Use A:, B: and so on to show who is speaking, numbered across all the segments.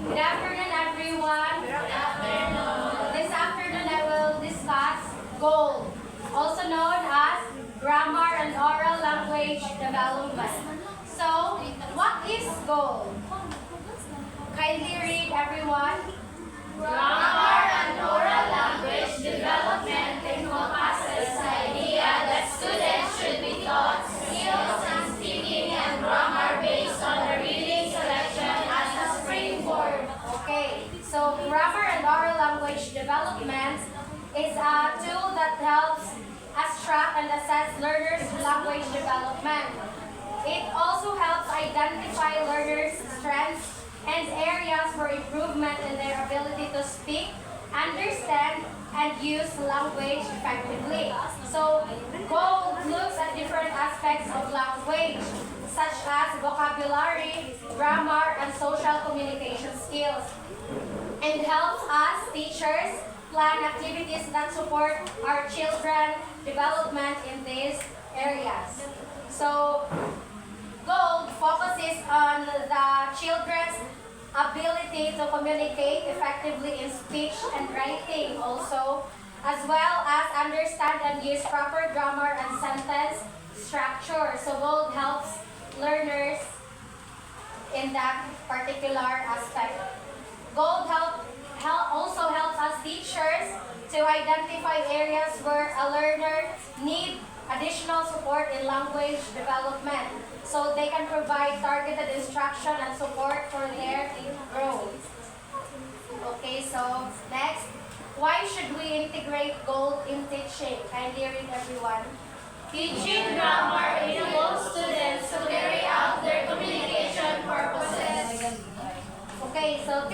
A: Good afternoon, everyone. Good afternoon. This afternoon, I will discuss goal, also known as grammar and oral language development. So, what is goal? Kindly read, everyone.
B: Grammar and oral language development encompasses the idea that students should be taught skills in speaking and grammar based on the reading selection as a springboard.
A: Okay, so grammar and oral language development is a tool that helps us track and assess learners' language development. It also helps identify learners' strengths and areas for improvement in their ability to speak, understand, and use language effectively. So, goal looks at different aspects of language, such as vocabulary, grammar, and social communication skills, and helps us, teachers, plan activities that support our children's development in these areas. So, goal focuses on the children's ability to communicate effectively in speech and writing also, as well as understand and use proper grammar and sentence structure. So goal helps learners in that particular aspect. Goal also helps us teachers to identify areas where a learner needs additional support in language development, so they can provide targeted instruction and support for their growth. Okay, so next, why should we integrate goal in teaching? Kindly read, everyone.
B: Teaching grammar enables students to carry out their communication purposes.
A: Okay, so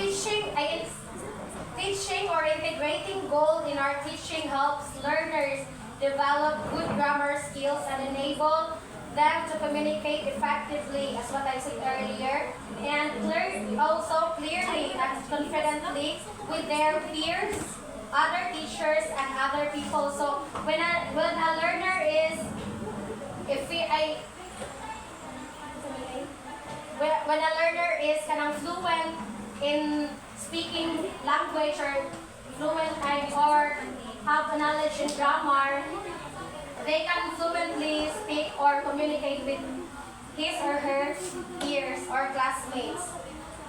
A: teaching or integrating goal in our teaching helps learners develop good grammar skills and enable them to communicate effectively, as what I said earlier, and learn also clearly and confidently with their peers, other teachers, and other people. So when a learner is, when a learner is kind of fluent in speaking language or fluent or have a knowledge in grammar, they can fluently speak or communicate with his or her peers or classmates.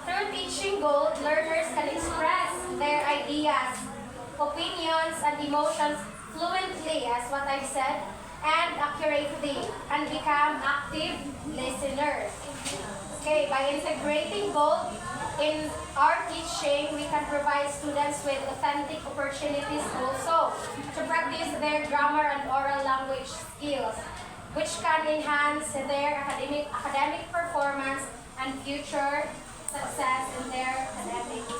A: Through teaching goal, learners can express their ideas, opinions, and emotions fluently, as what I've said, and accurately, and become active listeners. Okay, by integrating both in our teaching, we can provide students with authentic opportunities also to practice their grammar and oral language skills, which can enhance their academic performance and future success in their academics.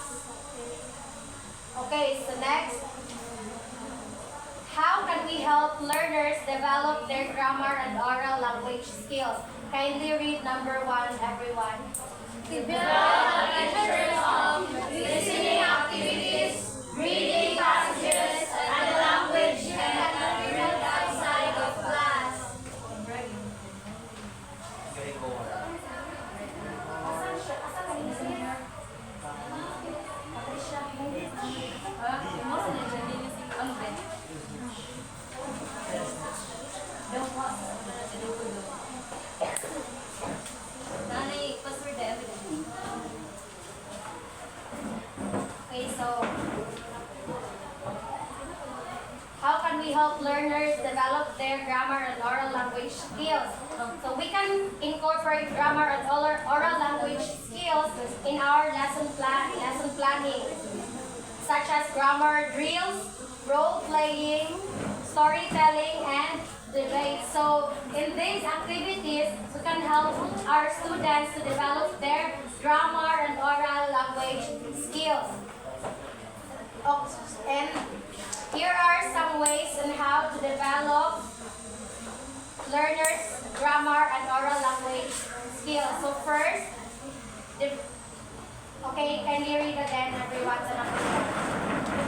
A: Okay, so next, how can we help learners develop their grammar and oral language skills? Kindly read number 1, everyone.
B: Develop features of listening activities, reading passages, and language that can be read outside of class.
A: Okay, so how can we help learners develop their grammar and oral language skills? So we can incorporate grammar and oral language skills in our lesson planning, such as grammar drills, role playing, storytelling, and debate. So in these activities, we can help our students to develop their grammar and oral language skills. And here are some ways on how to develop learners' grammar and oral language skills. So first, okay, can you read again, everyone?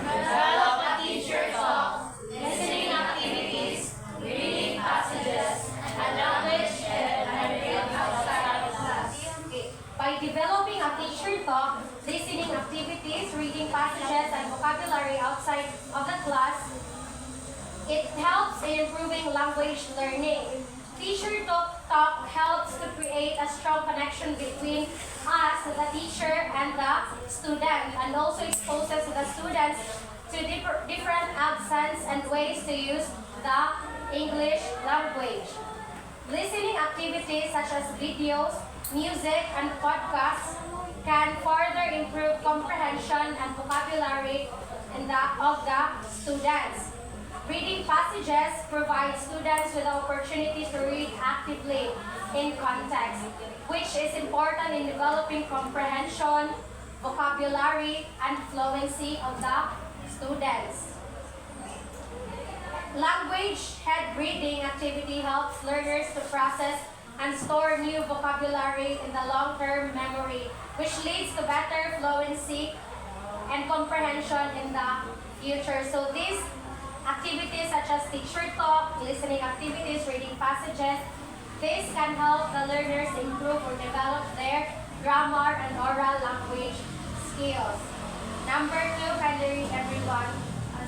B: Develop a teacher talk, listening activities, reading passages, and language and read outside of class.
A: Okay. By developing a teacher talk, listening activities, reading passages, and vocabulary outside of the class, it helps in improving language learning. Teacher talk helps to create a strong connection between us, the teacher, and the student, and also exposes the students to different accents and ways to use the English language. Listening activities such as videos, music, and podcasts can further improve comprehension and vocabulary of the students. Reading passages provide students with the opportunity to read actively in context, which is important in developing comprehension, vocabulary, and fluency of the students. Language head reading activity helps learners to process and store new vocabulary in the long-term memory, which leads to better fluency and comprehension in the future. So these activities such as teacher talk, listening activities, reading passages, this can help the learners improve or develop their grammar and oral language skills. Number 2, kindly read everyone.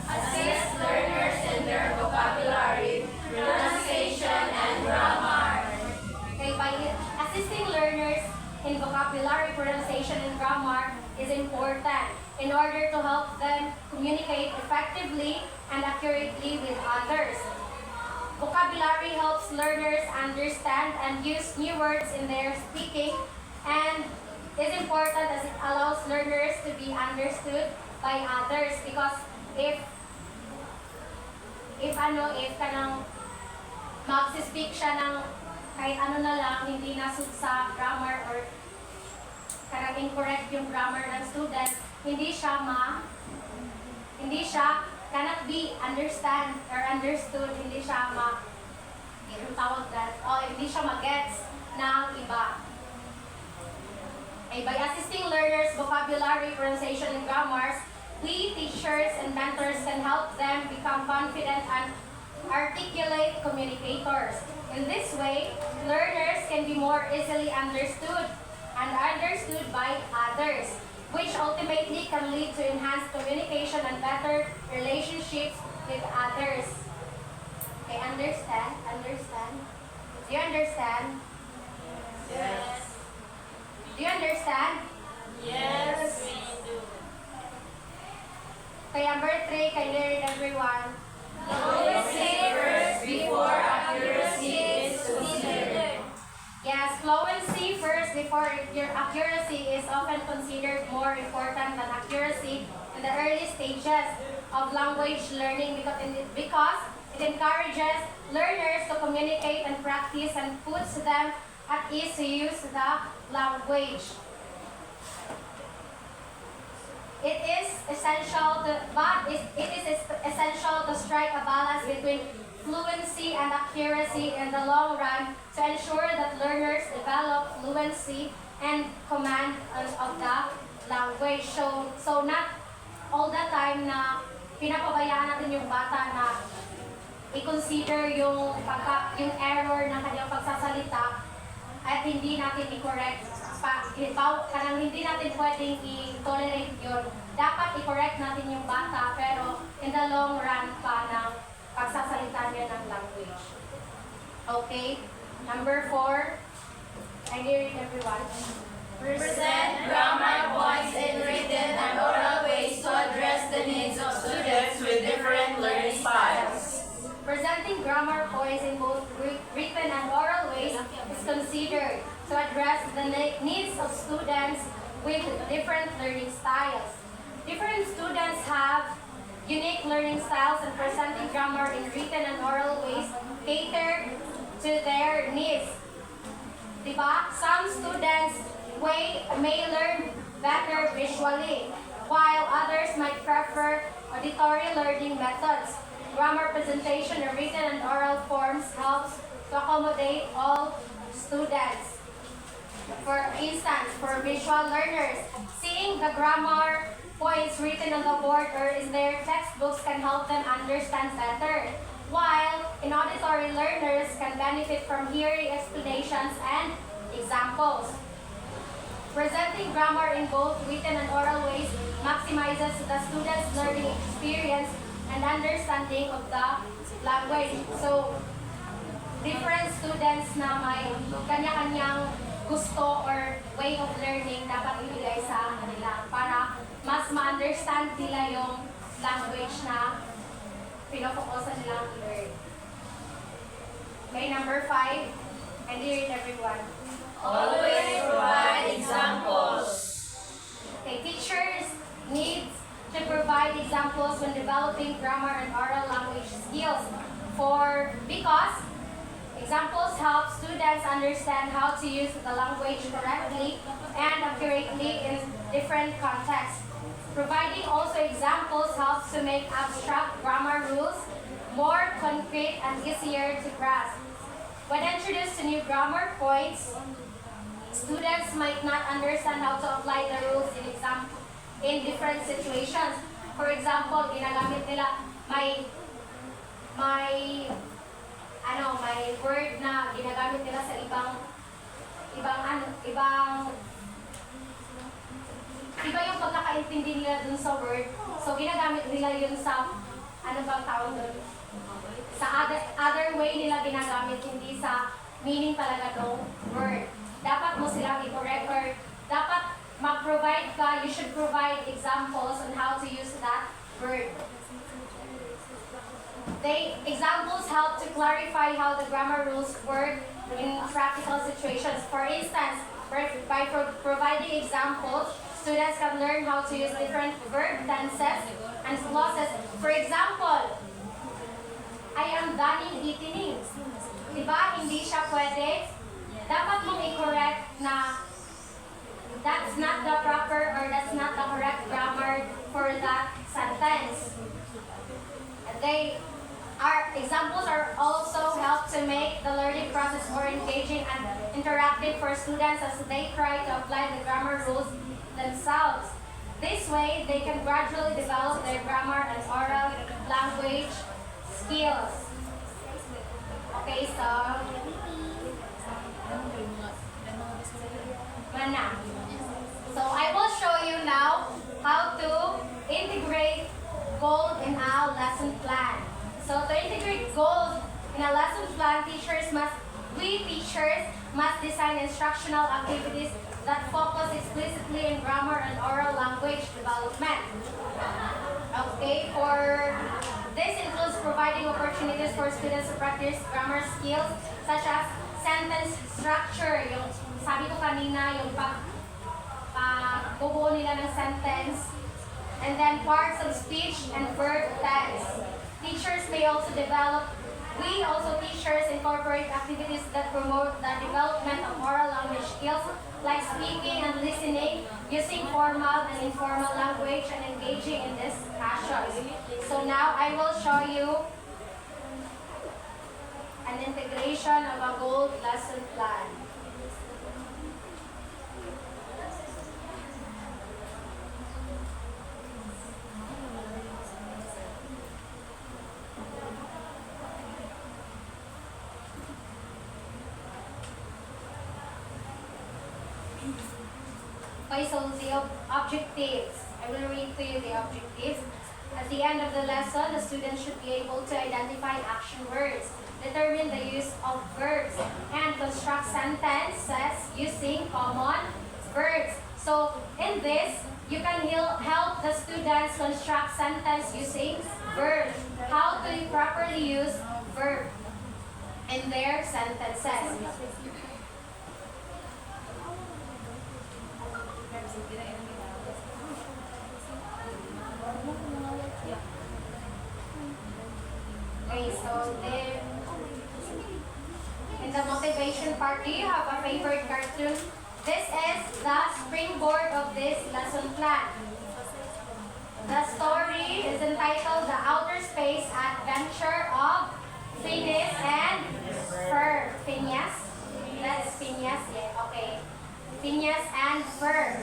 B: Assist learners in their vocabulary, pronunciation, and grammar.
A: Okay, by assisting learners in vocabulary, pronunciation, and grammar is important in order to help them communicate effectively and accurately with others. Vocabulary helps learners understand and use new words in their speaking and is important as it allows learners to be understood by others because if kanang mag-speak siya ng kahit ano na lang, hindi nasud sa grammar or kanang incorrect yung grammar ng student, hindi cannot be understand or understood, hindi siya tawag that, hindi siya magets ng iba. Okay, by assisting learners vocabulary, pronunciation, and grammars, we teachers and mentors can help them become confident and articulate communicators. In this way, learners can be more easily understood and understood by others, which ultimately can lead to enhanced communication and better relationships with others. Okay, understand? Do you understand?
B: Yes.
A: Do you understand?
B: Yes, we do.
A: Okay, number 3, can you read everyone?
B: Fluency first before accuracy is considered.
A: Yes, fluency first before your accuracy is often considered more important than accuracy in the early stages of language learning because it encourages learners to communicate and practice and puts them at ease to use the language. It is essential to strike a balance between fluency and accuracy in the long run to ensure that learners develop fluency and command of the language. So not all the time na pinapabayaan natin yung bata na i-consider yung error ng kanyang pagsasalita at hindi natin i-correct. Hindi natin pwedeng i-tolerate yun. Dapat i-correct natin yung bata pero in the long run pa ng pagsasalita niya ng language. Okay? Number 4. I hear it, everyone.
B: Present grammar points in written and oral ways to address the needs of students with different learning styles.
A: Presenting grammar points in both written and oral ways is considered to address the needs of students with different learning styles. Different students have unique learning styles and presenting grammar in written and oral ways cater to their needs. Diba? Some students may learn better visually, while others might prefer auditory learning methods. Grammar presentation in written and oral forms helps to accommodate all students. For instance, for visual learners, seeing the grammar points written on the board or in their textbooks can help them understand better, while in auditory learners can benefit from hearing explanations and examples. Presenting grammar in both written and oral ways maximizes the student's learning experience and understanding of the language. So, different students na may kanya-kanyang gusto or way of learning dapat ibigay sa kanila para mas ma-understand nila yung language na pinofokusan nilang learn. Okay, number 5. And hear it, everyone.
B: Always provide examples.
A: Okay, teachers need to provide examples when developing grammar and oral language skills because examples help students understand how to use the language correctly and accurately in different contexts. Providing also examples helps to make abstract grammar rules more concrete and easier to grasp. When introduced to new grammar points, students might not understand how to apply the rules in different situations. For example, ginagamit nila may word na ginagamit nila sa iba yung pagkakaintindi nila dun sa word. So ginagamit nila yun sa ano bang tawag dun? Sa other way nila ginagamit, hindi sa meaning talaga ng word. Dapat mo silang i-correct or dapat mag-provide ka, you should provide examples on how to use that word. Examples help to clarify how the grammar rules work in practical situations. For instance, by providing examples, students can learn how to use different verb tenses and clauses. For example, I am done eating. Diba? Hindi siya pwede. Dapat mong i-correct na that's not the proper or that's not the correct grammar for that sentence. Examples are also help to make the learning process more engaging and interactive for students as they try to apply the grammar rules themselves. This way, they can gradually develop their grammar and oral language skills. Okay, so I will show you now how to integrate goals in our lesson plan. So to integrate goals in a lesson plan, teachers must design instructional activities that focus explicitly in grammar and oral language development. Okay, this includes providing opportunities for students to practice grammar skills such as sentence structure, yung sabi ko kanina, yung pagbubuo nila ng sentence, and then parts of speech and verb tense. Teachers teachers incorporate activities that promote the development of oral language skills like speaking and listening, using formal and informal language, and engaging in discussions. So now I will show you an integration of a goal lesson plan. Okay, so the objectives. I will read to you the objectives. At the end of the lesson, the students should be able to identify action words, determine the use of verbs, and construct sentences using common verbs. So, in this, you can help the students construct sentence using verbs. How to properly use verb in their sentences. Okay, so there, in the motivation part, do you have a favorite cartoon? This is the springboard of this lesson plan. The story is entitled The Outer Space Adventure of Phineas and Ferb. Phineas? That's Phineas, yeah, okay. Phineas and Ferb.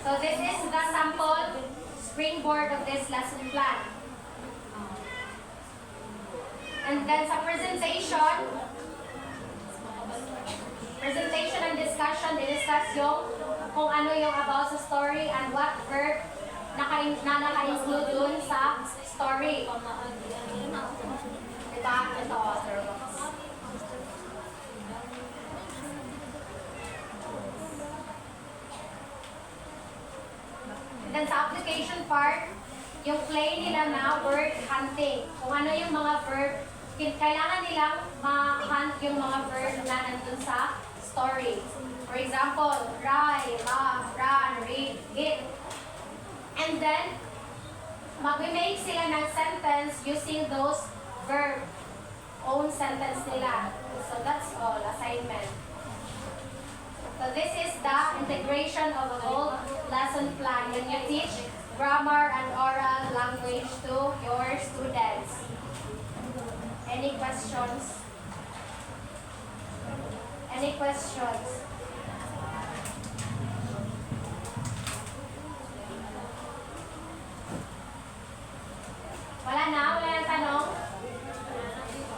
A: So this is the sample springboard of this lesson plan. And then sa presentation, discuss yung kung ano yung about sa story and what verb naka-include dun sa story. Diba? Ito. Then sa application part, yung play nila na word hunting. Kung ano yung mga verb, kailangan nilang ma-hunt yung mga verb na nandun sa story. For example, ride, laugh, run, read, eat. And then, mag-make sila ng sentence using those verb. Own sentence nila. So that's all, assignment. So this is the integration of a whole lesson plan when you teach grammar and oral language to your students. Any questions? Any questions? Wala na? Wala na tanong?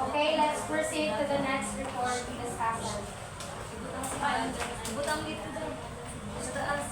A: Okay, let's proceed to the next report discussion.
B: Butang dito daw. Sa taas.